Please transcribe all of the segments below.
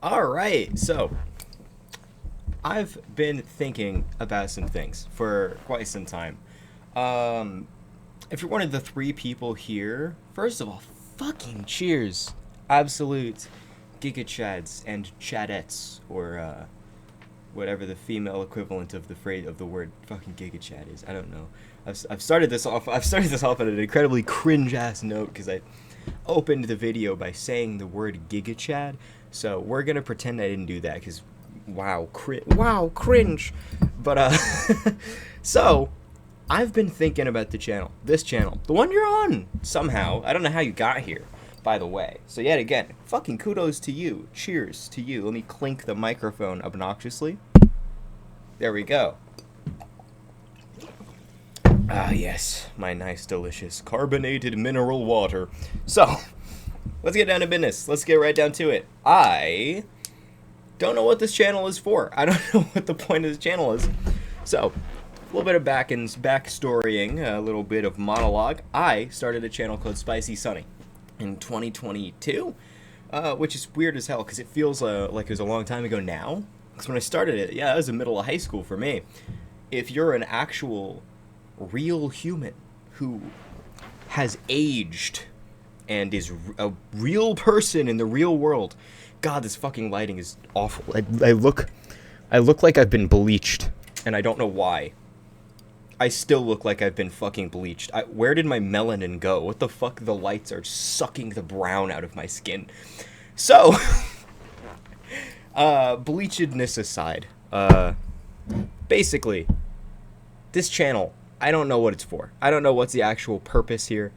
All right, so I've been thinking about some things for quite some time. Um, if you're one of the three people here, first of all, fucking cheers. Absolute giga chads and chadettes, or whatever the female equivalent of the phrase of the word fucking giga chad is. I don't know. I've started this off. I've started this off on an incredibly cringe ass note because I opened the video by saying the word giga chad. So we're gonna pretend I didn't do that because wow, cringe. But so I've been thinking about this channel, the one you're on somehow. I don't know how you got here, by the way. So yet again, fucking kudos to you. Cheers to you. Let me clink the microphone obnoxiously. There we go. Ah, yes, my nice, delicious carbonated mineral water. So, let's get down to business. Let's get right down to it. I don't know what this channel is for. I don't know what the point of this channel is. So, a little bit of backstorying, a little bit of monologue. I started a channel called Spicy Sunny in 2022, which is weird as hell because it feels like it was a long time ago now. Because when I started it, yeah, it was the middle of high school for me. If you're an actual real human who has aged and is a real person in the real world. God, this fucking lighting is awful. I look like I've been bleached, and I don't know why. I still look like I've been fucking bleached. Where did my melanin go? What the fuck? The lights are sucking the brown out of my skin. So, bleachedness aside, basically, this channel, I don't know what it's for. I don't know what's the actual purpose here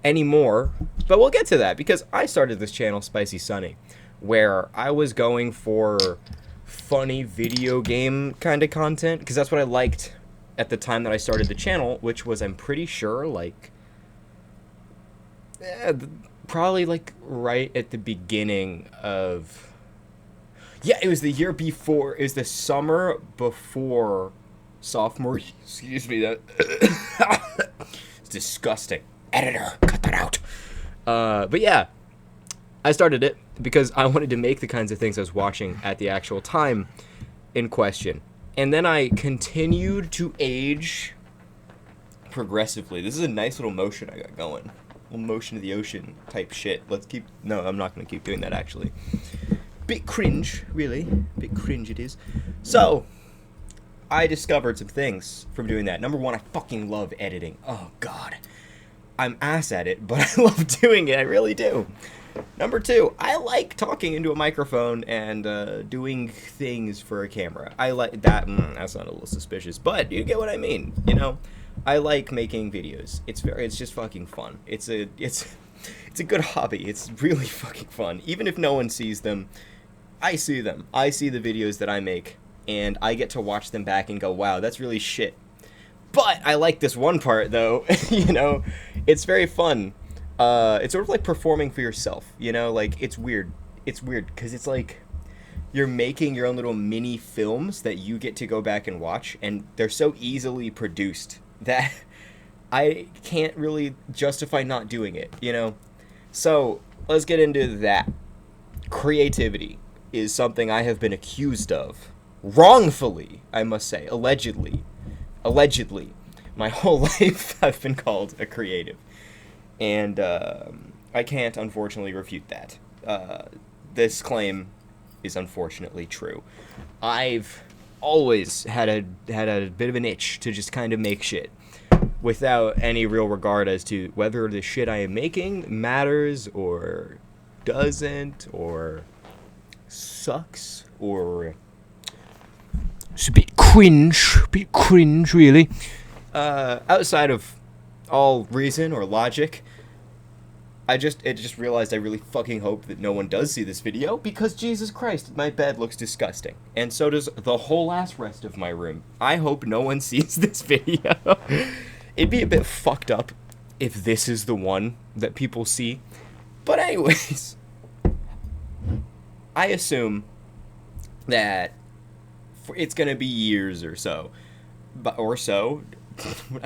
anymore, but we'll get to that because I started this channel, Spicy Sunny, where I was going for funny video game kind of content because that's what I liked at the time that I started the channel, which was, I'm pretty sure, like, probably like right at the beginning of, yeah, it was the year before, it was the summer before sophomore, excuse me, that it's disgusting. Editor, cut that out. But yeah, I started it because I wanted to make the kinds of things I was watching at the actual time in question. And then I continued to age progressively. This is a nice little motion I got going. A little motion of the ocean type shit. No, I'm not going to keep doing that actually. Bit cringe, really. Bit cringe it is. So, I discovered some things from doing that. Number one, I fucking love editing. Oh, God. I'm ass at it, but I love doing it. I really do. Number two, I like talking into a microphone and doing things for a camera. I like that. That sounded a little suspicious, but you get what I mean. You know, I like making videos. It's just fucking fun. It's a good hobby. It's really fucking fun. Even if no one sees them, I see them. I see the videos that I make, and I get to watch them back and go, wow, that's really shit. But I like this one part, though. You know, it's very fun. It's sort of like performing for yourself, you know? Like, it's weird. It's weird, because it's like you're making your own little mini films that you get to go back and watch, and they're so easily produced that I can't really justify not doing it, you know? So, let's get into that. Creativity is something I have been accused of. Wrongfully, I must say. Allegedly, my whole life I've been called a creative, and I can't unfortunately refute that. This claim is unfortunately true. I've always had a bit of an itch to just kind of make shit without any real regard as to whether the shit I am making matters or doesn't or sucks or it's a bit cringe, really. Outside of all reason or logic, I just realized I really fucking hope that no one does see this video because Jesus Christ, my bed looks disgusting, and so does the whole ass rest of my room. I hope no one sees this video. It'd be a bit fucked up if this is the one that people see, but anyways, I assume that it's gonna be years or so, I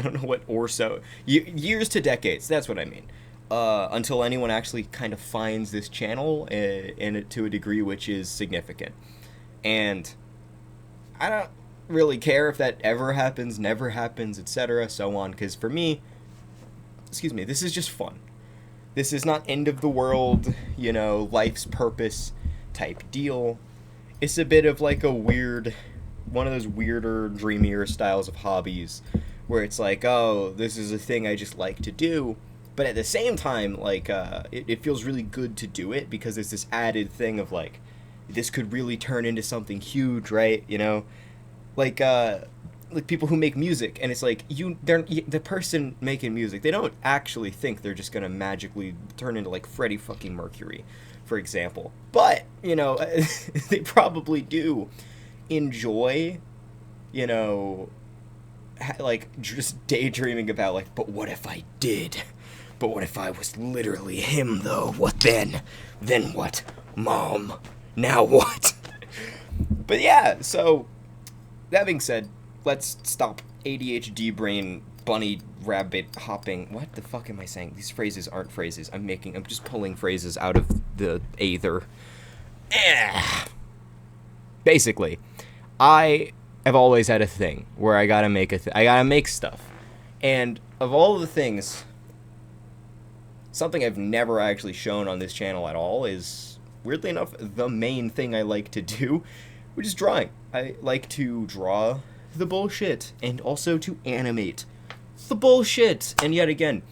don't know what or so. Years to decades. That's what I mean. until anyone actually kind of finds this channel in it to a degree which is significant. And I don't really care if that ever happens, never happens, etc., so on, because for me, excuse me, this is just fun. This is not end of the world, you know, life's purpose type deal. It's a bit of like a weird, one of those weirder, dreamier styles of hobbies where it's like, oh, this is a thing I just like to do. But at the same time, like, it feels really good to do it because there's this added thing of like, this could really turn into something huge, right? You know, like people who make music, and it's like the person making music, they don't actually think they're just gonna magically turn into like Freddie fucking Mercury, for example. But you know, they probably do enjoy, you know, like just daydreaming about like, but what if I did? But what if I was literally him though? What then? Then what? Mom, now what? But yeah, so that being said, let's stop ADHD brain bunny rabbit hopping. What the fuck am I saying? These phrases aren't phrases. I'm just pulling phrases out of the aether. Basically, I have always had a thing where I gotta make I gotta make stuff. And of all the things, something I've never actually shown on this channel at all is, weirdly enough, the main thing I like to do, which is drawing. I like to draw the bullshit and also to animate the bullshit. And yet again,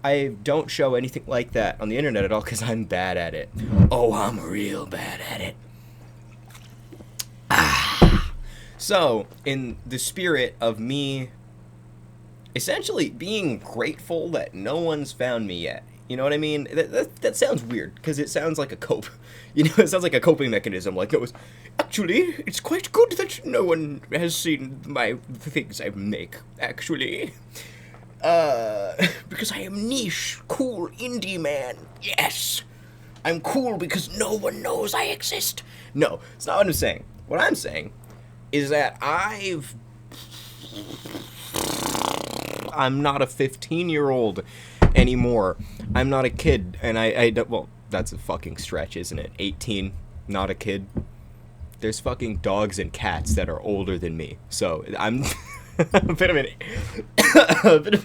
I don't show anything like that on the internet at all because I'm bad at it. Oh, I'm real bad at it. So, in the spirit of me essentially being grateful that no one's found me yet, you know what I mean? That sounds weird, because it sounds like a cope. You know, it sounds like a coping mechanism. Like, actually, it's quite good that no one has seen the things I make, actually. Because I am niche, cool, indie man. Yes! I'm cool because no one knows I exist. No, it's not what I'm saying. What I'm saying is that I'm not a 15-year-old anymore. I'm not a kid, and I don't, well, that's a fucking stretch, isn't it? 18, not a kid. There's fucking dogs and cats that are older than me, so I'm a bit of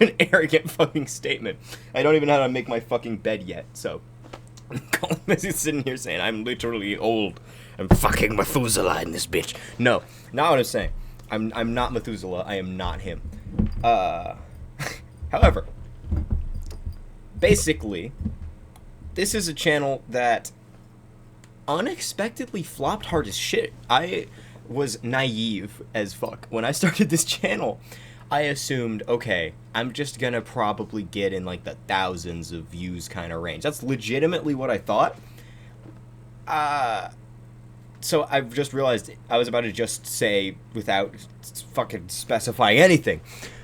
an arrogant fucking statement. I don't even know how to make my fucking bed yet, so Colin is sitting here saying I'm literally old. I'm fucking Methuselah in this bitch. No, not what I'm saying. I'm not Methuselah. I am not him. However, basically, this is a channel that unexpectedly flopped hard as shit. I was naive as fuck. When I started this channel, I assumed, okay, I'm just gonna probably get in like the thousands of views kind of range. That's legitimately what I thought. So I've just realized I was about to just say, without fucking specifying anything,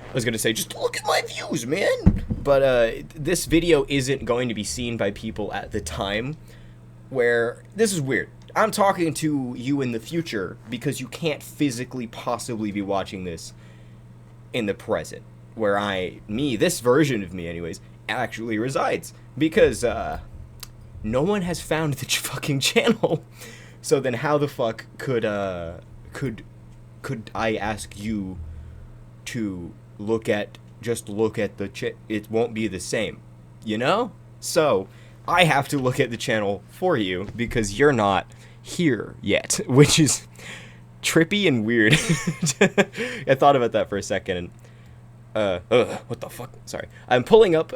I was going to say, just look at my views, man. But this video isn't going to be seen by people at the time where, this is weird. I'm talking to you in the future because you can't physically possibly be watching this in the present, where this version of me anyways, actually resides. Because no one has found the fucking channel. So then how the fuck could I ask you to look at the it won't be the same, you know? So I have to look at the channel for you because you're not here yet, which is trippy and weird. I thought about that for a second and what the fuck? Sorry. I'm pulling up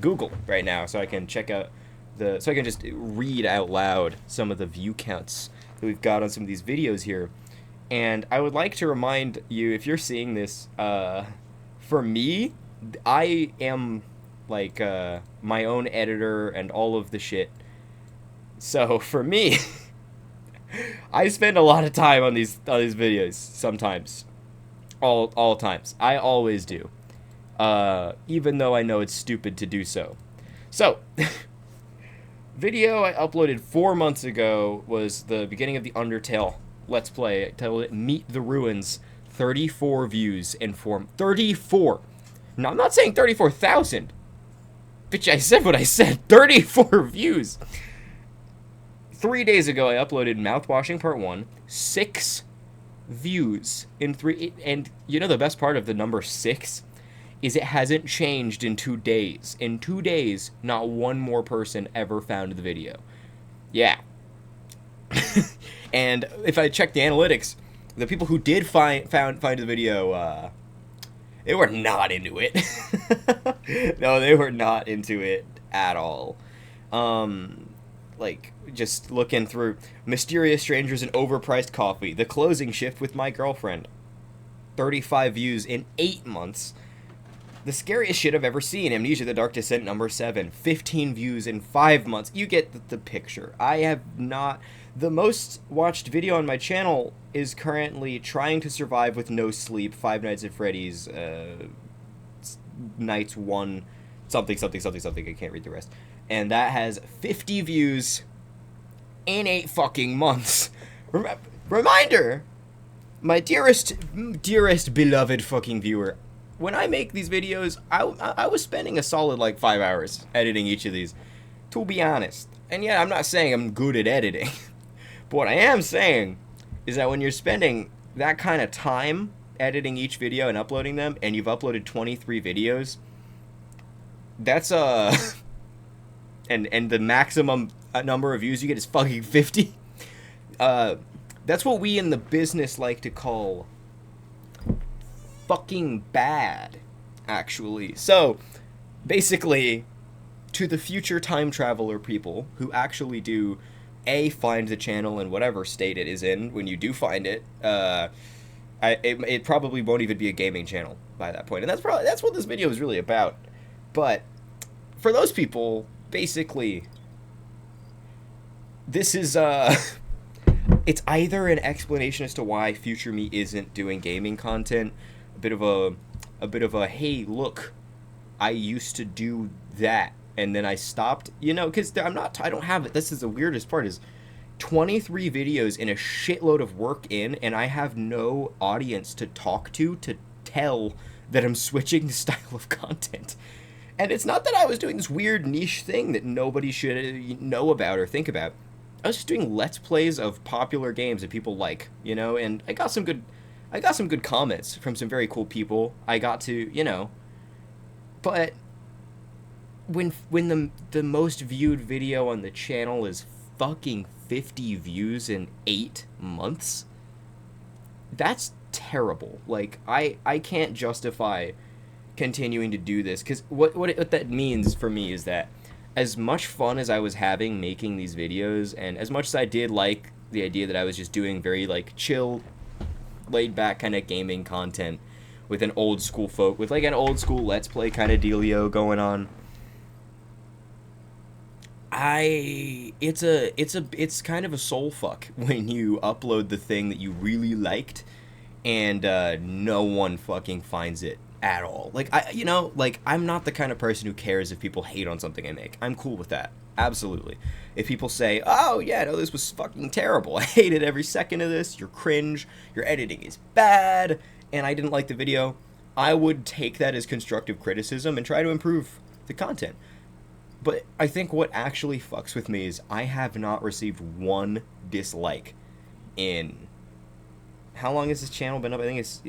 Google right now so I can check out so I can just read out loud some of the view counts that we've got on some of these videos here. And I would like to remind you, if you're seeing this, for me, I am like my own editor and all of the shit. So for me, I spend a lot of time on these videos sometimes. All times. I always do. Even though I know it's stupid to do so. So video I uploaded 4 months ago was the beginning of the Undertale Let's Play. Titled it Meet the Ruins. 34 views in 34. No, I'm not saying 34,000. Bitch, I said what I said. 34 views. 3 days ago, I uploaded Mouthwashing Part 1. 6 views in 3. And you know the best part of the number 6? Is it hasn't changed in 2 days. In 2 days, not one more person ever found the video. Yeah. And if I check the analytics, the people who did find the video, they were not into it. No, they were not into it at all. Like, just looking through Mysterious Strangers and Overpriced Coffee, The Closing Shift with My Girlfriend, 35 views in 8 months. The Scariest Shit I've Ever Seen, Amnesia the Dark Descent number 7, 15 views in 5 months. You get the picture. I have not... The most watched video on my channel is currently Trying to Survive with No Sleep, Five Nights at Freddy's, Nights 1, something, I can't read the rest. And that has 50 views in 8 fucking months. Reminder, my dearest beloved fucking viewer, when I make these videos, I was spending a solid, like, 5 hours editing each of these, to be honest. And yeah, I'm not saying I'm good at editing. But what I am saying is that when you're spending that kind of time editing each video and uploading them, and you've uploaded 23 videos, that's, and the maximum number of views you get is fucking 50. That's what we in the business like to call fucking bad, actually. So, basically, to the future time traveler people who actually do, A, find the channel in whatever state it is in when you do find it, it probably won't even be a gaming channel by that point. And that's what this video is really about. But, for those people, basically, this is, it's either an explanation as to why future me isn't doing gaming content, a bit of a hey, look, I used to do that and then I stopped, you know, because I don't have it. This is the weirdest part, is 23 videos and a shitload of work in, and I have no audience to talk to tell that I'm switching the style of content. And it's not that I was doing this weird niche thing that nobody should know about or think about. I was just doing Let's Plays of popular games that people like, you know, and I got some good comments from some very cool people. I got to, you know, but when the most viewed video on the channel is fucking 50 views in 8 months, that's terrible. Like, I can't justify continuing to do this, because what that means for me is that as much fun as I was having making these videos, and as much as I did like the idea that I was just doing very, like, chill, laid back kind of gaming content with an old school with like an old school Let's Play kind of dealio going on, it's kind of a soul fuck when you upload the thing that you really liked and no one fucking finds it at all. Like, I'm not the kind of person who cares if people hate on something I make. I'm cool with that. Absolutely. If people say, oh, yeah, no, this was fucking terrible. I hated every second of this. You're cringe. Your editing is bad. And I didn't like the video. I would take that as constructive criticism and try to improve the content. But I think what actually fucks with me is I have not received one dislike in... How long has this channel been up? I think it's...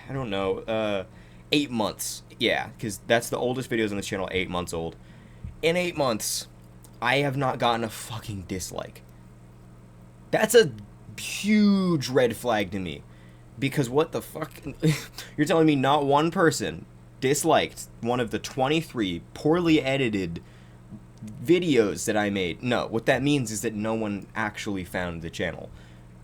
I don't know. 8 months. Yeah, because that's the oldest videos on this channel, 8 months old. In 8 months, I have not gotten a fucking dislike. That's a huge red flag to me. Because what the fuck? You're telling me not one person disliked one of the 23 poorly edited videos that I made? No, what that means is that no one actually found the channel.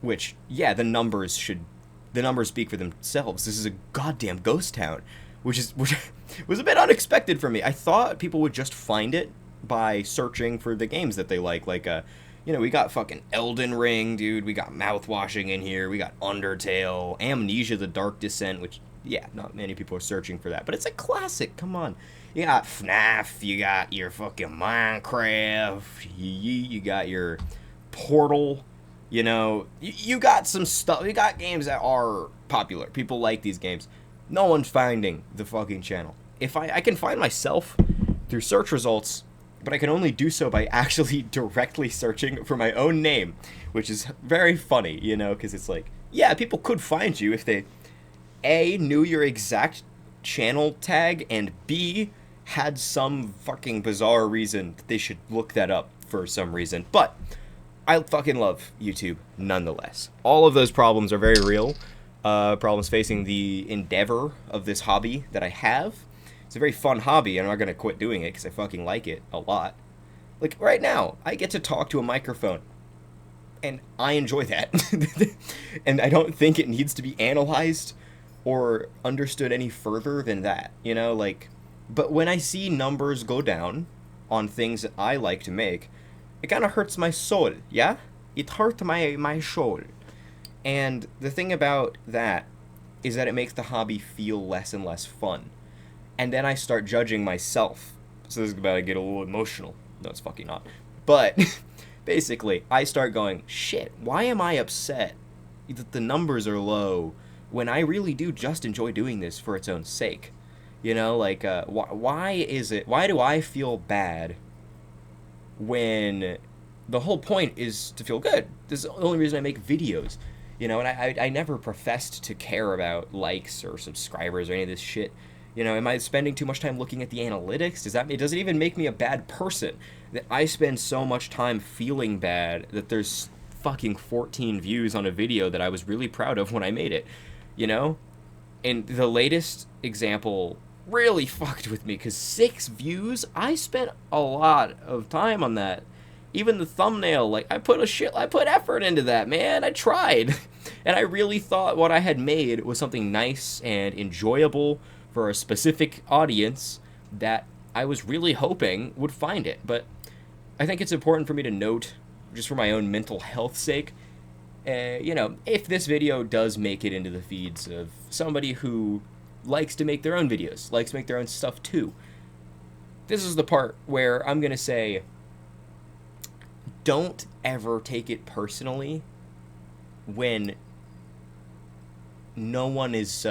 Which, yeah, the numbers speak for themselves. This is a goddamn ghost town, which was a bit unexpected for me. I thought people would just find it by searching for the games that they like, we got fucking Elden Ring, dude, we got Mouthwashing in here, we got Undertale, Amnesia the Dark Descent, which, yeah, not many people are searching for that, but it's a classic, come on. You got FNAF, you got your fucking Minecraft, you got your Portal, you know, you got some stuff, you got games that are popular, people like these games. No one's finding the fucking channel. If I can find myself through search results, but I can only do so by actually directly searching for my own name, which is very funny, you know, because it's like, yeah, people could find you if they, A, knew your exact channel tag, and B, had some fucking bizarre reason that they should look that up for some reason. But I fucking love YouTube nonetheless. All of those problems are very real. Problems facing the endeavor of this hobby that I have. It's a very fun hobby, and I'm not going to quit doing it because I fucking like it a lot. Like, right now, I get to talk to a microphone, and I enjoy that. And I don't think it needs to be analyzed or understood any further than that, you know? Like, but when I see numbers go down on things that I like to make, it kind of hurts my soul, yeah? It hurt my soul. And the thing about that is that it makes the hobby feel less and less fun. And then I start judging myself. So this is about to get a little emotional. No, it's fucking not. But basically, I start going, shit, why am I upset that the numbers are low when I really do just enjoy doing this for its own sake? You know, like, why do I feel bad when the whole point is to feel good? This is the only reason I make videos. You know, and I never professed to care about likes or subscribers or any of this shit. You know, am I spending too much time looking at the analytics? Does it even make me a bad person that I spend so much time feeling bad that there's fucking 14 views on a video that I was really proud of when I made it? You know? And the latest example really fucked with me because 6 views, I spent a lot of time on that. Even the thumbnail, like, I put effort into that, man. I tried. And I really thought what I had made was something nice and enjoyable for a specific audience that I was really hoping would find it. But I think it's important for me to note, just for my own mental health's sake, you know, if this video does make it into the feeds of somebody who likes to make their own videos, likes to make their own stuff too, this is the part where I'm going to say, don't ever take it personally when no one is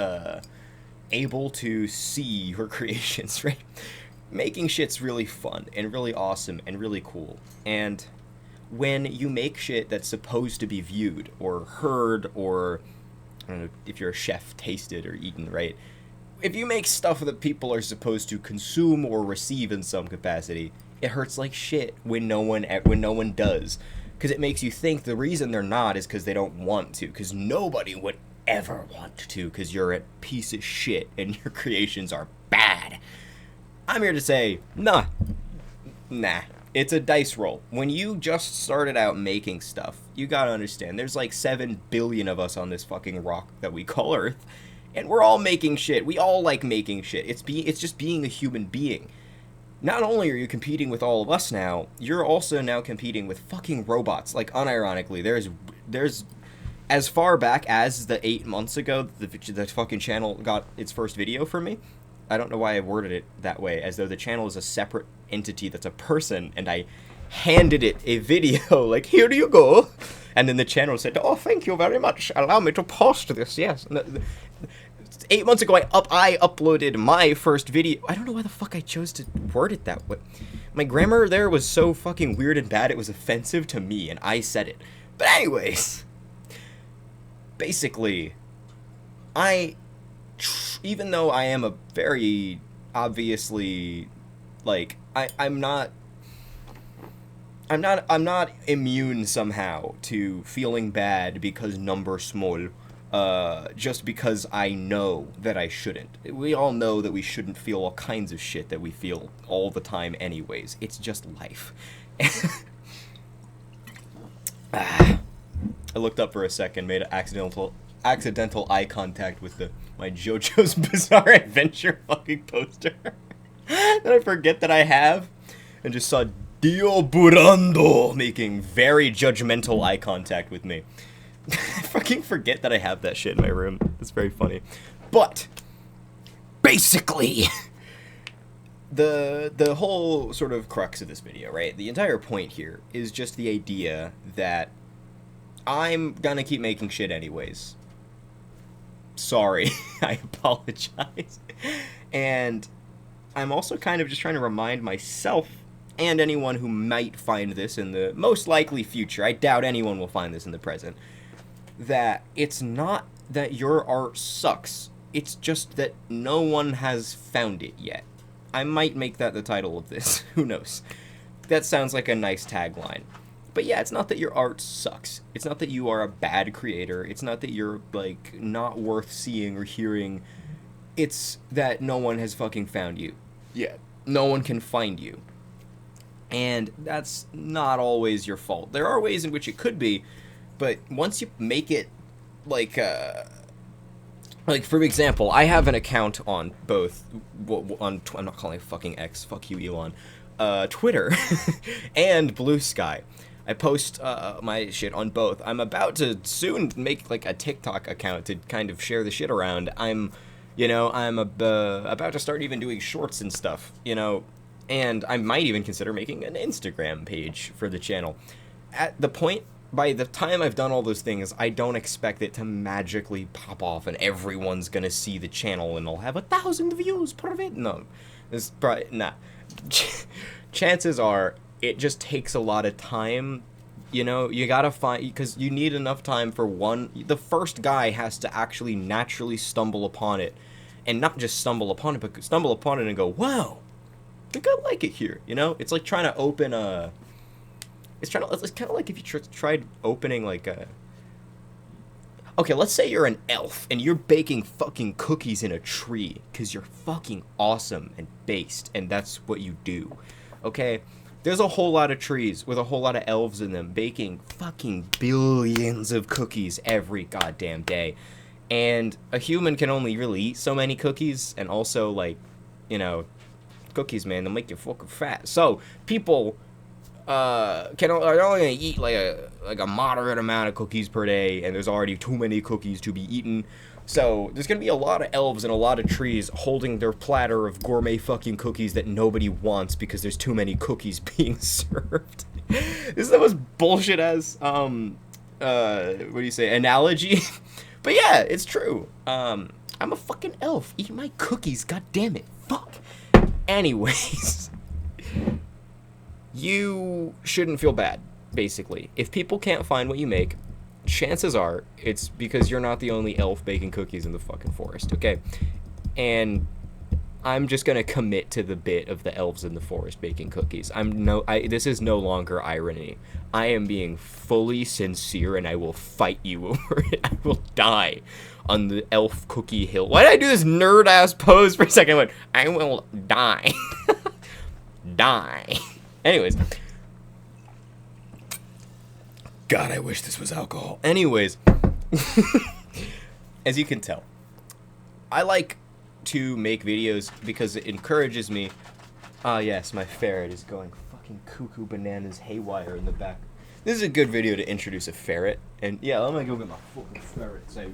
able to see your creations, right? Making shit's really fun and really awesome and really cool. And when you make shit that's supposed to be viewed or heard or, I don't know, if you're a chef, tasted or eaten, right? If you make stuff that people are supposed to consume or receive in some capacity, it hurts like shit when no one does, because it makes you think the reason they're not is because they don't want to, because nobody would ever want to, because you're a piece of shit and your creations are bad. I'm here to say, nah, it's a dice roll. When you just started out making stuff, you gotta understand, there's like 7 billion of us on this fucking rock that we call Earth, and we're all making shit. We all like making shit. It's just being a human being. Not only are you competing with all of us now, you're also now competing with fucking robots. Like, unironically, there's as far back as the 8 months ago the fucking channel got its first video from me. I don't know why I worded it that way, as though the channel is a separate entity that's a person, and I handed it a video, like, here you go. And then the channel said, oh, thank you very much. Allow me to post this, yes. 8 months ago, I uploaded my first video. I don't know why the fuck I chose to word it that way. My grammar there was so fucking weird and bad, it was offensive to me, and I said it. But anyways, basically, even though I am a very obviously, like, I'm not immune somehow to feeling bad because number small. Just because I know that I shouldn't. We all know that we shouldn't feel all kinds of shit that we feel all the time anyways. It's just life. I looked up for a second, made an accidental eye contact with my JoJo's Bizarre Adventure fucking poster. That I forget that I have, and just saw Dio Burando making very judgmental eye contact with me. I fucking forget that I have that shit in my room. It's very funny. But basically, the whole sort of crux of this video, right? The entire point here is just the idea that I'm gonna keep making shit anyways. Sorry. I apologize. And I'm also kind of just trying to remind myself and anyone who might find this in the most likely future, I doubt anyone will find this in the present, that it's not that your art sucks, it's just that no one has found it yet. I might make that the title of this, who knows. That sounds like a nice tagline. But yeah, it's not that your art sucks. It's not that you are a bad creator. It's not that you're, like, not worth seeing or hearing. It's that no one has fucking found you yet. No one can find you. And that's not always your fault. There are ways in which it could be, but once you make it, like, for example, I have an account on both, I'm not calling it fucking X, fuck you, Elon, Twitter, and Blue Sky. I post my shit on both. I'm about to soon make, like, a TikTok account to kind of share the shit around. I'm about to start even doing shorts and stuff, and I might even consider making an Instagram page for the channel. By the time I've done all those things, I don't expect it to magically pop off and everyone's gonna see the channel and I'll have 1,000 views per video. No, it's probably not. Chances are, it just takes a lot of time. You gotta find, because you need enough time for the first guy has to actually naturally stumble upon it, and not just stumble upon it, but stumble upon it and go, wow, I think I like it here. It's like trying to open a. It's kind of like if you tried opening like a. Okay, let's say you're an elf and you're baking fucking cookies in a tree because you're fucking awesome and based, and that's what you do. Okay. There's a whole lot of trees with a whole lot of elves in them baking fucking billions of cookies every goddamn day. And a human can only really eat so many cookies, and also, like, cookies, man, they'll make you fucking fat. So, people are only gonna eat like a moderate amount of cookies per day, and there's already too many cookies to be eaten. So, there's gonna be a lot of elves and a lot of trees holding their platter of gourmet fucking cookies that nobody wants because there's too many cookies being served. This is the most bullshit as, what do you say, analogy? But yeah, it's true. I'm a fucking elf. Eat my cookies, goddammit. Fuck. Anyways. You shouldn't feel bad, basically. If people can't find what you make, chances are it's because you're not the only elf baking cookies in the fucking forest, okay? And I'm just gonna commit to the bit of the elves in the forest baking cookies. This is no longer irony. I am being fully sincere, and I will fight you over it. I will die on the elf cookie hill. Why did I do this nerd-ass pose for a second? I went, I will die. Die. Anyways. God, I wish this was alcohol. Anyways, as you can tell, I like to make videos because it encourages me. Ah, yes, my ferret is going fucking cuckoo bananas haywire in the back. This is a good video to introduce a ferret. And yeah, I'm gonna go get my fucking ferrets out.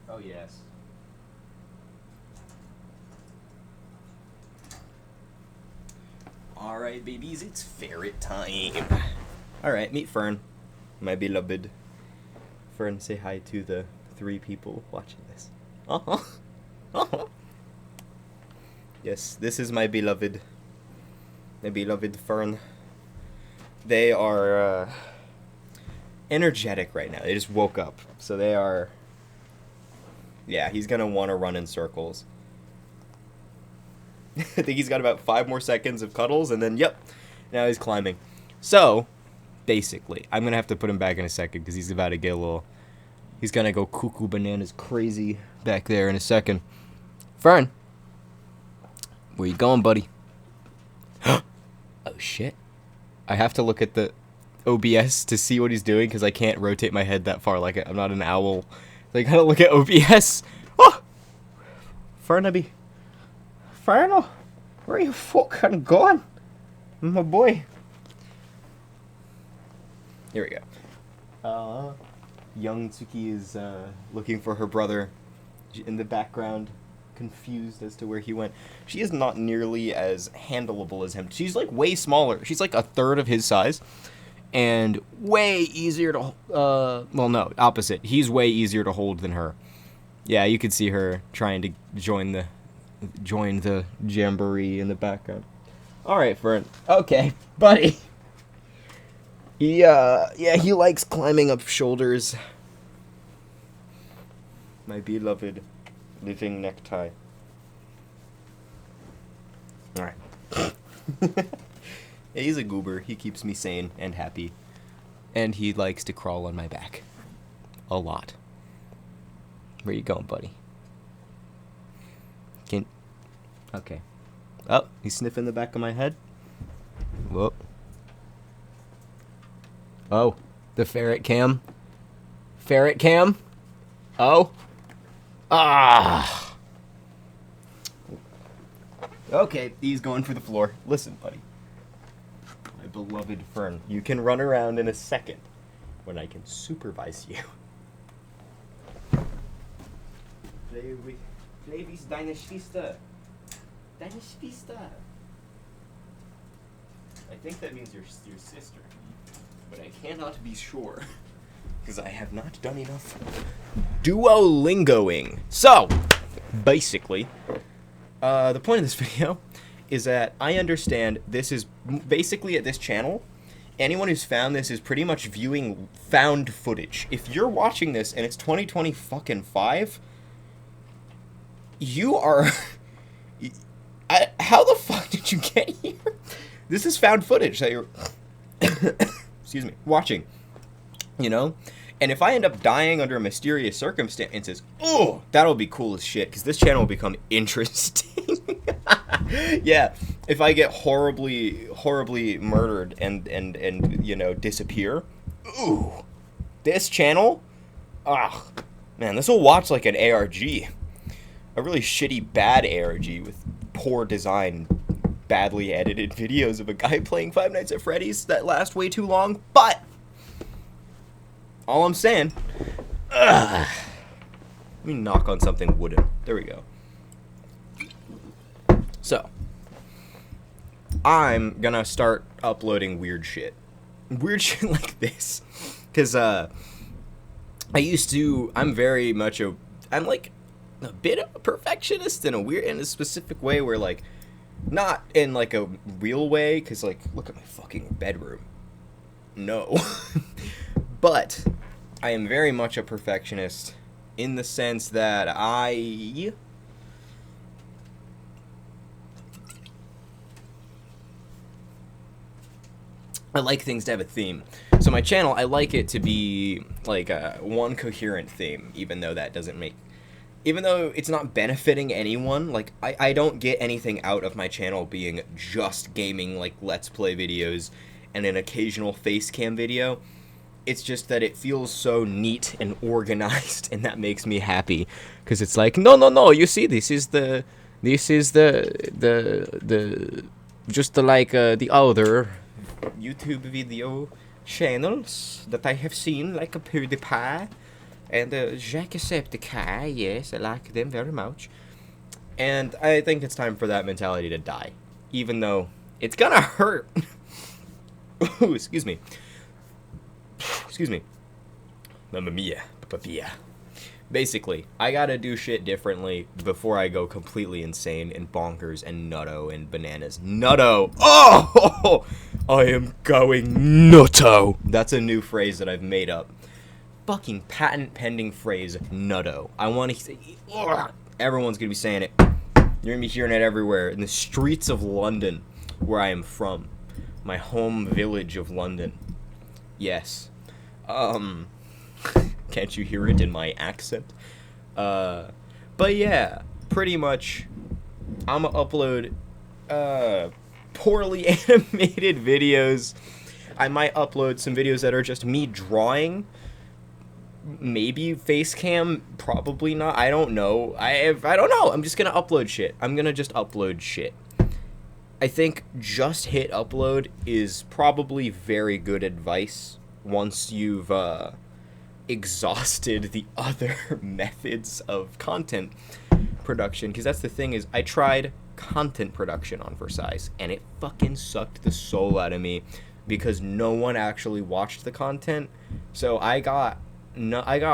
Oh, yes. Alright, babies, it's ferret time. Alright, meet Fern, my beloved. Fern, say hi to the 3 people watching this. Uh-huh. Uh-huh. Yes, this is my beloved Fern. They are, energetic right now. They just woke up. So they are... Yeah, he's gonna want to run in circles. I think he's got about 5 more seconds of cuddles, and then, yep, now he's climbing. So, basically, I'm going to have to put him back in a second, because he's about to get a little... He's going to go cuckoo bananas crazy back there in a second. Fern! Where you going, buddy? Oh, shit. I have to look at the OBS to see what he's doing, because I can't rotate my head that far. Like, I'm not an owl. So I gotta look at OBS. Oh! Fernaby. Fernal, where are you fucking going? My boy. Here we go. Young Tsuki is looking for her brother in the background, confused as to where he went. She is not nearly as handleable as him. She's like way smaller. She's like a third of his size. and way easier to, well, no, opposite. He's way easier to hold than her. Yeah, you could see her trying to join the jamboree in the background. All right, Fern. Okay, buddy. Yeah, he likes climbing up shoulders. My beloved living necktie. All right. Yeah, he's a goober. He keeps me sane and happy. And he likes to crawl on my back. A lot. Where you going, buddy? Okay. Oh, he's sniffing the back of my head. Whoa. Oh, the ferret cam. Ferret cam. Oh. Ah. Okay, he's going for the floor. Listen, buddy. My beloved Fern, you can run around in a second when I can supervise you. Play with deine Schwester. Deine Schwester. I think that means your sister, but I cannot be sure because I have not done enough Duolingoing. So, basically, the point of this video is that I understand this is basically at this channel, anyone who's found this is pretty much viewing found footage. If you're watching this and it's 2025, you are... how the fuck did you get here? This is found footage that you're... excuse me, watching. You know? And if I end up dying under mysterious circumstances, oh, that'll be cool as shit, because this channel will become interesting. Yeah, if I get horribly murdered and you know, disappear, ooh, this channel, man, this will watch like an ARG. A really shitty, bad ARG with poor design, badly edited videos of a guy playing Five Nights at Freddy's that last way too long, but... all I'm saying, let me knock on something wooden. There we go. So, I'm gonna start uploading weird shit. Weird shit like this. Because, I'm very much I'm like a bit of a perfectionist in a specific way where, like, not in like a real way, because, like, look at my fucking bedroom. No. But I am very much a perfectionist in the sense that I like things to have a theme. So my channel, I like it to be like one coherent theme, even though it's not benefiting anyone. Like, I don't get anything out of my channel being just gaming, like Let's Play videos and an occasional face cam video. It's just that it feels so neat and organized, and that makes me happy, because it's like, no, you see, this is the other YouTube video channels that I have seen, like a PewDiePie and Jacksepticeye. Yes, I like them very much, and I think it's time for that mentality to die, even though it's gonna hurt. Ooh, excuse me. Mamma mia. Basically, I gotta do shit differently before I go completely insane and bonkers and nutto and bananas. Nutto! Oh! I am going nutto! That's a new phrase that I've made up. Fucking patent pending phrase, nutto. I want to say... everyone's gonna be saying it. You're gonna be hearing it everywhere. In the streets of London, where I am from. My home village of London. Yes. Can't you hear it in my accent? But yeah, pretty much, I'm gonna upload, poorly animated videos. I might upload some videos that are just me drawing. Maybe face cam, probably not. I don't know. I don't know. I'm just gonna upload shit. I'm gonna just upload shit. I think just hit upload is probably very good advice once you've exhausted the other methods of content production. Because that's the thing, is I tried content production on Versailles and it fucking sucked the soul out of me. because no one actually watched the content. So I got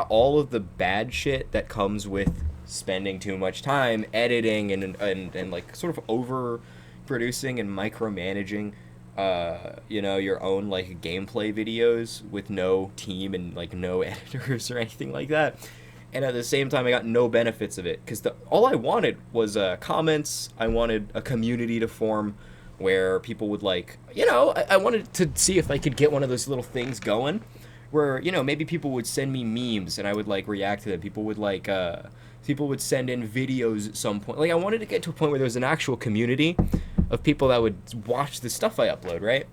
all of the bad shit that comes with spending too much time editing and like sort of over producing and micromanaging your own like gameplay videos with no team and like no editors or anything like that. And at the same time, I got no benefits of it because all I wanted was comments. I wanted a community to form where people would like, I wanted to see if I could get one of those little things going where, maybe people would send me memes and I would like react to them. People would send in videos at some point. Like I wanted to get to a point where there was an actual community of people that would watch the stuff I upload, right?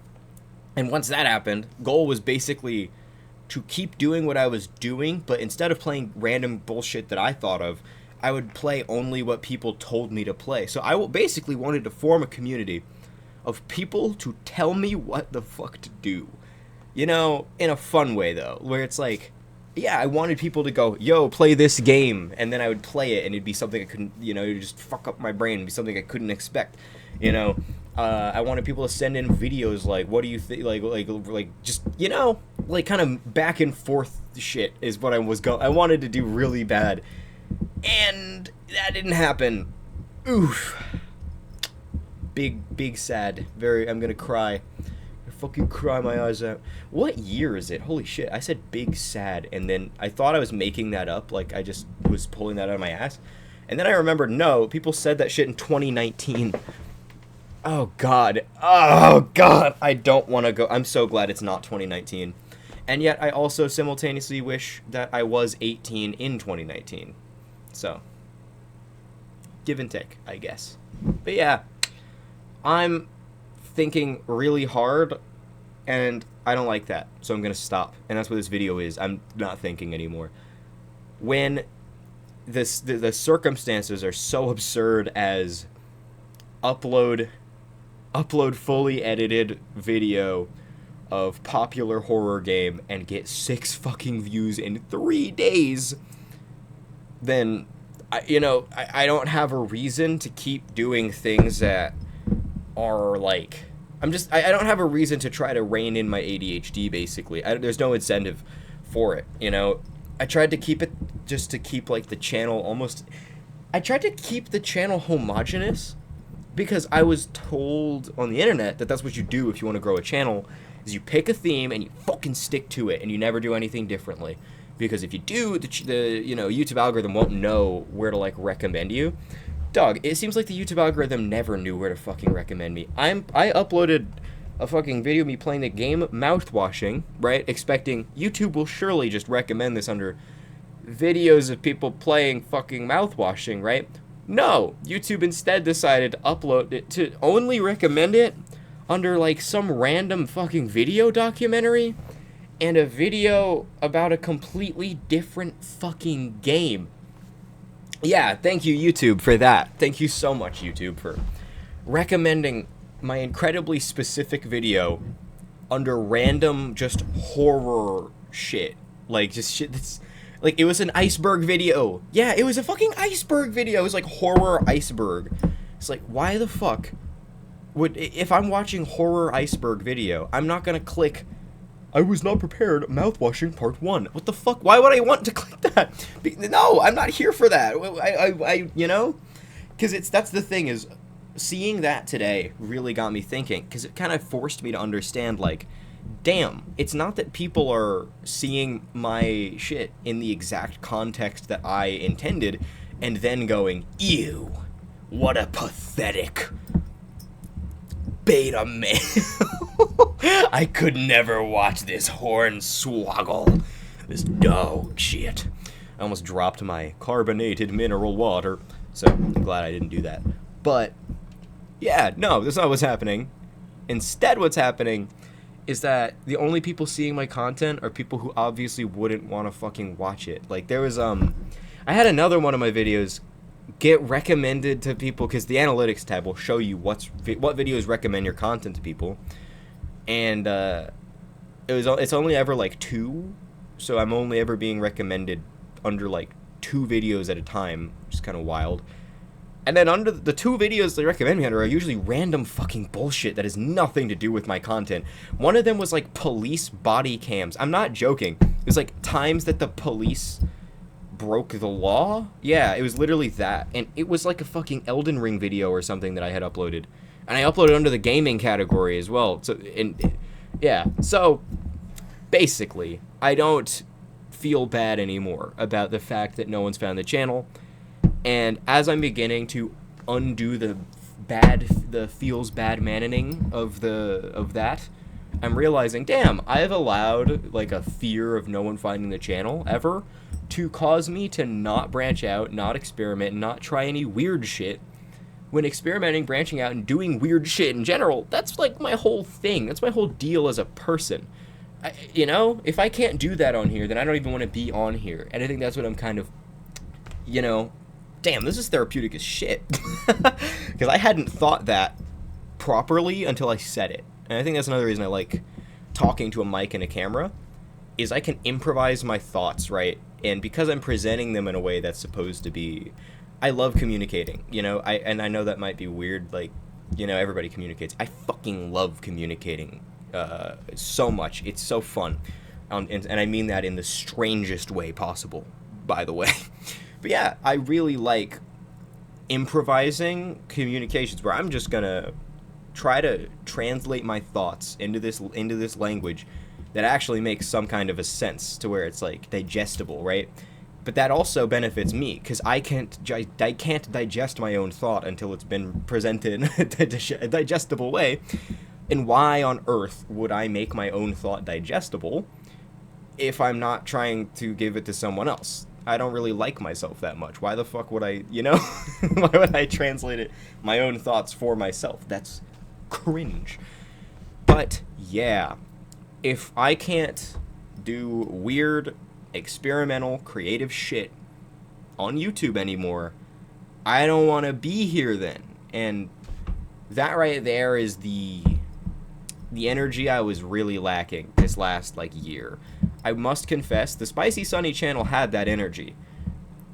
And once that happened, goal was basically to keep doing what I was doing, but instead of playing random bullshit that I thought of, I would play only what people told me to play. So I basically wanted to form a community of people to tell me what the fuck to do. In a fun way, though, where it's like, yeah, I wanted people to go, yo, play this game, and then I would play it, and it'd be something I couldn't, it'd just fuck up my brain, it'd be something I couldn't expect, I wanted people to send in videos like, what do you think, like just, like kind of back and forth shit is what I wanted to do really bad, and that didn't happen. Oof. Big sad. I'm gonna cry. Fucking cry my eyes out. What year is it? Holy shit. I said big sad, and then I thought I was making that up, like I just was pulling that out of my ass. And then I remembered, no, people said that shit in 2019. Oh god. I don't want to go. I'm so glad it's not 2019. And yet I also simultaneously wish that I was 18 in 2019. So, give and take, I guess. But yeah, I'm thinking really hard, and I don't like that, so I'm gonna stop. And that's what this video is. I'm not thinking anymore. When the circumstances are so absurd as upload fully edited video of popular horror game and get 6 fucking views in 3 days, then I don't have a reason to keep doing things that are like, I don't have a reason to try to rein in my ADHD, basically. There's no incentive for it, I tried to keep it just to keep like the channel I tried to keep the channel homogenous because I was told on the internet that that's what you do if you want to grow a channel, is you pick a theme and you fucking stick to it and you never do anything differently. Because if you do, the YouTube algorithm won't know where to like recommend you. Dog, it seems like the YouTube algorithm never knew where to fucking recommend me. I uploaded a fucking video of me playing the game Mouthwashing, right? Expecting YouTube will surely just recommend this under videos of people playing fucking Mouthwashing, right? No, YouTube instead decided to upload it to only recommend it under like some random fucking video documentary and a video about a completely different fucking game. Yeah, thank you, YouTube, for that. Thank you so much, YouTube, for recommending my incredibly specific video under random, just horror shit. Like, just shit that's... Like, it was an iceberg video. Yeah, it was a fucking iceberg video. It was like horror iceberg. It's like, why the fuck would... If I'm watching horror iceberg video, I'm not gonna click... I was not prepared, Mouthwashing Part 1. What the fuck? Why would I want to click that? No, I'm not here for that. Because that's the thing, is seeing that today really got me thinking, because it kind of forced me to understand, like, damn, it's not that people are seeing my shit in the exact context that I intended, and then going, ew, what a pathetic beta male. I could never watch this hornswoggle. This dog shit. I almost dropped my carbonated mineral water, so I'm glad I didn't do that. But, yeah, no, that's not what's happening. Instead, what's happening is that the only people seeing my content are people who obviously wouldn't want to fucking watch it. Like, there was, I had another one of my videos get recommended to people, because the analytics tab will show you what videos recommend your content to people. And it's only ever like 2, so I'm only ever being recommended under like 2 videos at a time, which is kind of wild. And then under the two videos they recommend me under are usually random fucking bullshit that has nothing to do with my content. One of them was like police body cams. I'm not joking. It was like times that the police broke the law. Yeah, it was literally that. And it was like a fucking Elden Ring video or something that I had uploaded. And I uploaded under the gaming category as well. So, yeah. So, basically, I don't feel bad anymore about the fact that no one's found the channel. And as I'm beginning to undo the feels bad manning of that, I'm realizing, damn, I've allowed like a fear of no one finding the channel ever to cause me to not branch out, not experiment, not try any weird shit. When experimenting, branching out, and doing weird shit in general, that's like my whole thing. That's my whole deal as a person. You know, if I can't do that on here, then I don't even want to be on here. And I think that's what I'm kind of, you know, damn, this is therapeutic as shit. Because I hadn't thought that properly until I said it. And I think that's another reason I like talking to a mic and a camera, is I can improvise my thoughts, right? And because I'm presenting them in a way that's supposed to be, I love communicating, you know? I know that might be weird, like, you know, everybody communicates. I fucking love communicating so much. It's so fun. And I mean that in the strangest way possible, by the way. But yeah, I really like improvising communications where I'm just gonna try to translate my thoughts into this language that actually makes some kind of a sense to where it's like digestible, right? But that also benefits me because I can't digest my own thought until it's been presented in a digestible way. And why on earth would I make my own thought digestible if I'm not trying to give it to someone else? I don't really like myself that much. Why the fuck would I, you know? Why would I translate it, my own thoughts for myself? That's cringe. But yeah, if I can't do weird, experimental, creative shit on YouTube anymore, I don't want to be here then. And that right there is the energy I was really lacking this last like year. I must confess, the Spicy Sunny channel had that energy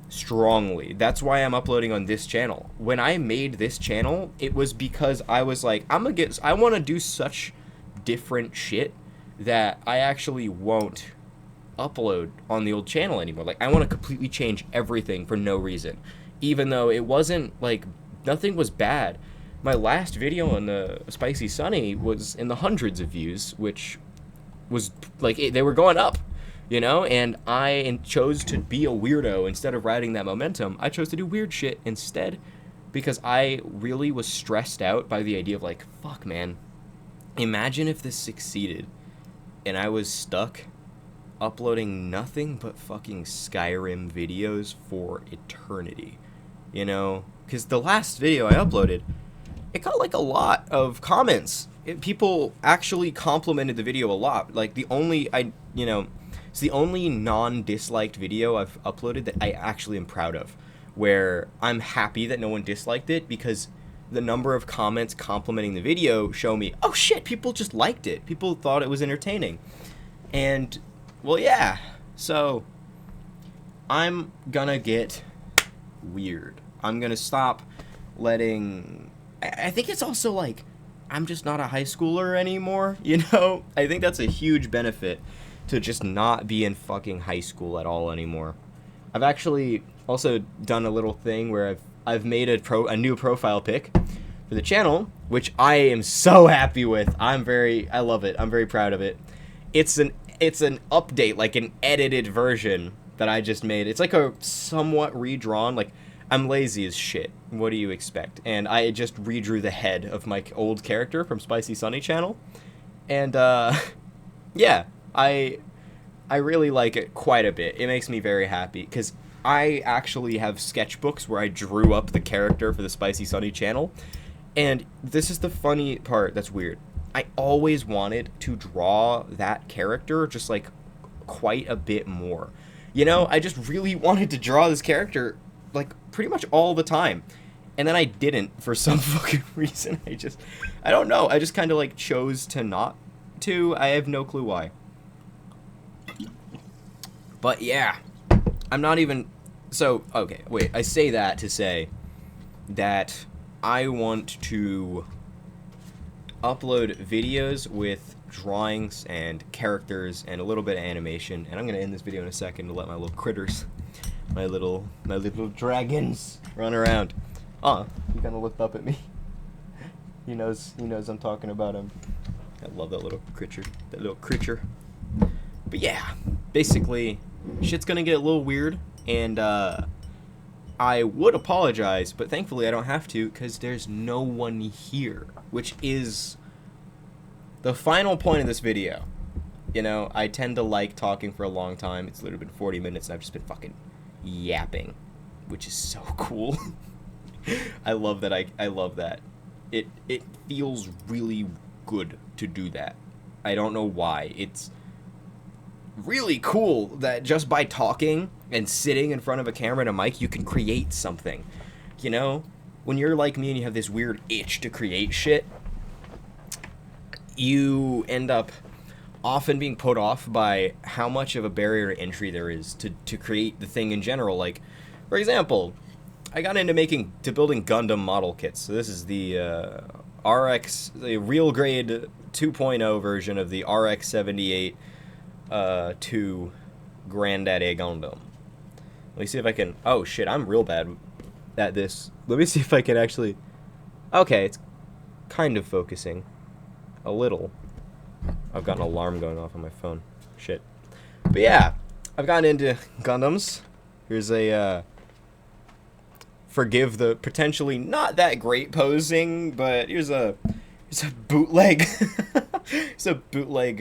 strongly. That's why I'm uploading on this channel. When I made this channel, it was because I was like, I want to do such different shit that I actually won't upload on the old channel anymore. Like, I want to completely change everything for no reason. Even though it wasn't, like, nothing was bad. My last video on the Spicy Sunny was in the hundreds of views, which was, like, they were going up, you know? And I chose to be a weirdo instead of riding that momentum. I chose to do weird shit instead because I really was stressed out by the idea of, like, fuck, man. Imagine if this succeeded and I was stuck uploading nothing but fucking Skyrim videos for eternity, you know? Because the last video I uploaded, it got like a lot of comments. People actually complimented the video a lot. Like it's the only non-disliked video I've uploaded that I actually am proud of, where I'm happy that no one disliked it because the number of comments complimenting the video show me, oh shit, people just liked it. People thought it was entertaining. And well, yeah, so I'm gonna get weird. I'm gonna stop letting... I think it's also like, I'm just not a high schooler anymore, you know? I think that's a huge benefit to just not be in fucking high school at all anymore. I've actually also done a little thing where I've made a new profile pic for the channel, which I am so happy with. I love it. I'm very proud of it. It's an update, like an edited version that I just made. It's like a somewhat redrawn, like, I'm lazy as shit. What do you expect? And I just redrew the head of my old character from Spicy Sunny channel. And, yeah, I really like it quite a bit. It makes me very happy, because I actually have sketchbooks where I drew up the character for the Spicy Sunny channel. And this is the funny part that's weird. I always wanted to draw that character just, like, quite a bit more. You know, I just really wanted to draw this character, like, pretty much all the time. And then I didn't for some fucking reason. I don't know. I just kind of, like, chose to not to. I have no clue why. But, yeah. I'm not even... So, okay, wait. I say that to say... that I want to upload videos with drawings and characters and a little bit of animation, and I'm gonna end this video in a second to let my little critters, my little dragons run around. He kind of looked up at me. He knows I'm talking about him. I love that little creature. But yeah, basically, shit's gonna get a little weird, and I would apologize, but thankfully I don't have to, because there's no one here, which is the final point of this video. You know, I tend to like talking for a long time. It's literally been 40 minutes, and I've just been fucking yapping, which is so cool. I love that. I love that. It feels really good to do that. I don't know why. It's really cool that just by talking and sitting in front of a camera and a mic, you can create something. You know, when you're like me and you have this weird itch to create shit, you end up often being put off by how much of a barrier to entry there is to create the thing in general. Like, for example, I got into building Gundam model kits. So this is the the real grade 2.0 version of the RX-78 2 Granddaddy Gundam. Let me see if I can... Oh, shit, I'm real bad at this. Let me see if I can actually... Okay, it's kind of focusing. A little. I've got an alarm going off on my phone. Shit. But yeah, I've gotten into Gundams. Here's a... Forgive the potentially not that great posing, but here's a bootleg... It's a bootleg,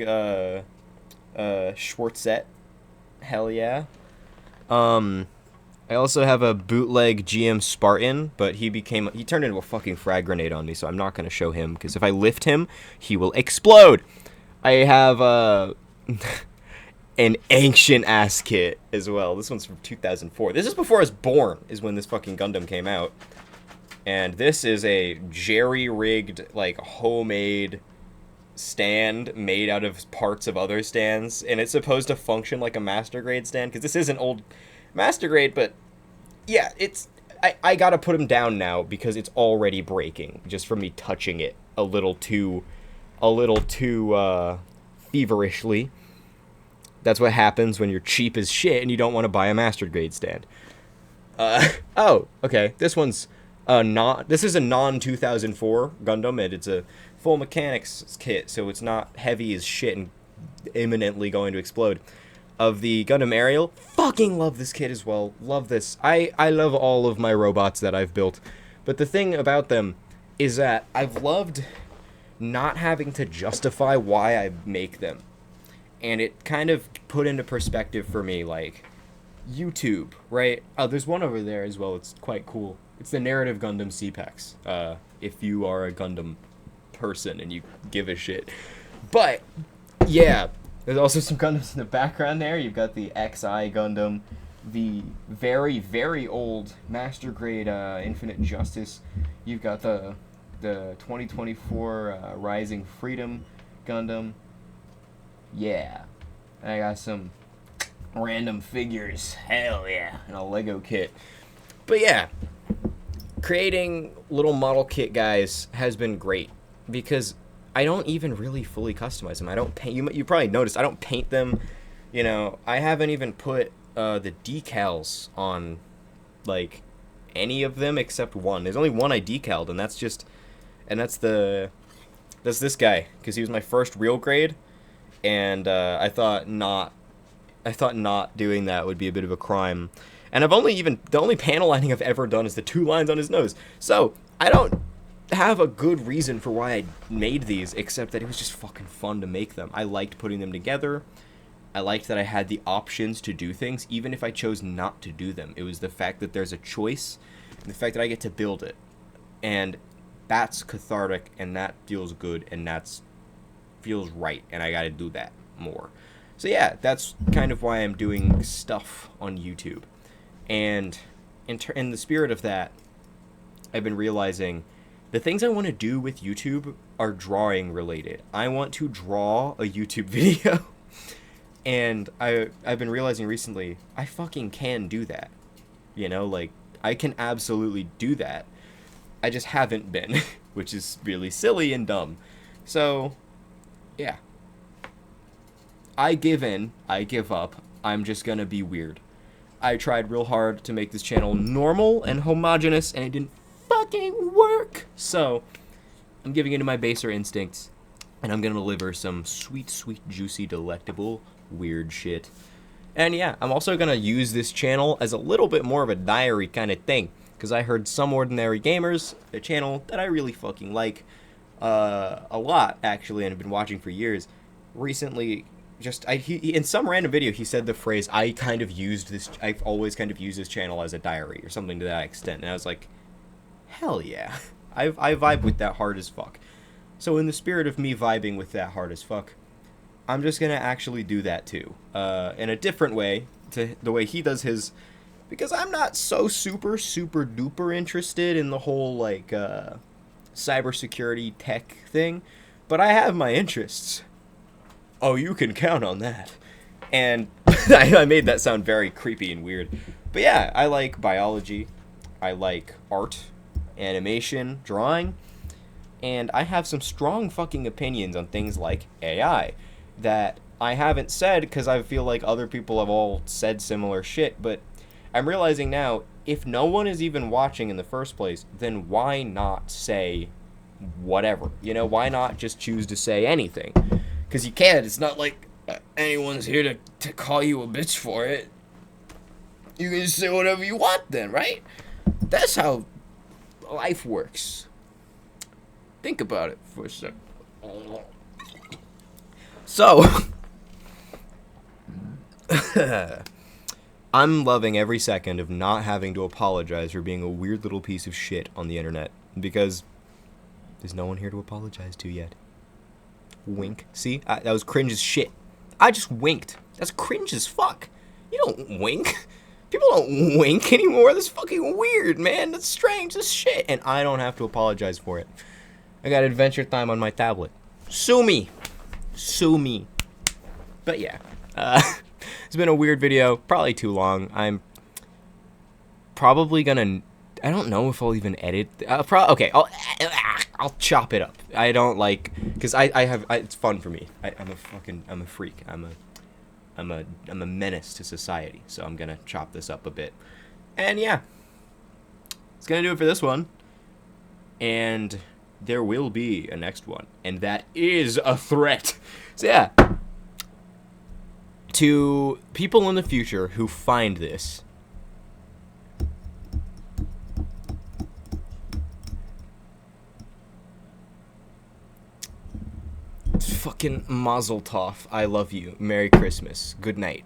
Schwarzette. Hell yeah. I also have a bootleg GM Spartan, but he turned into a fucking frag grenade on me, so I'm not going to show him, because if I lift him, he will explode. I have, an ancient-ass kit as well. This one's from 2004. This is before I was born, is when this fucking Gundam came out. And this is a jerry-rigged, like, homemade stand made out of parts of other stands, and it's supposed to function like a master grade stand, because this is an old master grade, but yeah, I gotta put him down now because it's already breaking just from me touching it a little too feverishly. That's what happens when you're cheap as shit and you don't want to buy a master grade stand. Oh, okay, this is a non-2004 Gundam, and it's a full mechanics kit, so it's not heavy as shit and imminently going to explode. Of the Gundam Aerial, fucking love this kit as well. Love this. I love all of my robots that I've built, but the thing about them is that I've loved not having to justify why I make them, and it kind of put into perspective for me, like, YouTube, right? Oh, there's one over there as well. It's quite cool. It's the Narrative Gundam CPEX, if you are a Gundam person and you give a shit. But, yeah, there's also some Gundams in the background there. You've got the XI Gundam, the very, very old Master Grade Infinite Justice. You've got the 2024 Rising Freedom Gundam. Yeah. And I got some random figures. Hell yeah. And a Lego kit. But yeah, creating little model kit guys has been great, because I don't even really fully customize them. I don't paint. You probably noticed I don't paint them. You know, I haven't even put the decals on, like, any of them except one. There's only one I decaled, and that's this guy, because he was my first real grade, and I thought not doing that would be a bit of a crime. And the only panel lining I've ever done is the 2 lines on his nose. So I don't have a good reason for why I made these, except that it was just fucking fun to make them. I liked putting them together. I liked that I had the options to do things, even if I chose not to do them. It was the fact that there's a choice, and the fact that I get to build it. And that's cathartic, and that feels good, and that feels right, and I gotta do that more. So yeah, that's kind of why I'm doing stuff on YouTube. And in the spirit of that, I've been realizing the things I want to do with YouTube are drawing related. I want to draw a YouTube video. And I've been realizing recently, I fucking can do that. You know, like, I can absolutely do that. I just haven't been, which is really silly and dumb. So, yeah. I give in. I give up. I'm just gonna be weird. I tried real hard to make this channel normal and homogenous, and it didn't fucking work. So, I'm giving into my baser instincts, and I'm gonna deliver some sweet, sweet, juicy, delectable, weird shit. And yeah, I'm also gonna use this channel as a little bit more of a diary kind of thing, because I heard Some Ordinary Gamers, a channel that I really fucking like, a lot, actually, and have been watching for years, recently... he in some random video he said the phrase I've always kind of used this channel as a diary or something to that extent, and I was like, hell yeah. I vibe with that hard as fuck. So in the spirit of me vibing with that hard as fuck, I'm just gonna actually do that too, in a different way to the way he does his, because I'm not so super duper interested in the whole like cybersecurity tech thing, but I have my interests. Oh, you can count on that. And I made that sound very creepy and weird. But yeah, I like biology. I like art, animation, drawing. And I have some strong fucking opinions on things like AI that I haven't said because I feel like other people have all said similar shit. But I'm realizing now, if no one is even watching in the first place, then why not say whatever? You know, why not just choose to say anything? Because you can't. It's not like anyone's here to call you a bitch for it. You can just say whatever you want then, right? That's how life works. Think about it for a second. So, I'm loving every second of not having to apologize for being a weird little piece of shit on the internet. Because there's no one here to apologize to yet. Wink. See? That was cringe as shit. I just winked. That's cringe as fuck. You don't wink. People don't wink anymore. That's fucking weird, man. That's strange as shit. And I don't have to apologize for it. I got Adventure Time on my tablet. Sue me. Sue me. But yeah. It's been a weird video. Probably too long. I'm probably gonna... I don't know if I'll even edit. Okay, I'll chop it up. I don't like, because it's fun for me. I'm a freak. I'm a menace to society. So I'm gonna chop this up a bit. And yeah, it's gonna do it for this one. And there will be a next one, and that is a threat. So yeah, to people in the future who find this. Fucking mazel tov. I love you. Merry Christmas. Good night.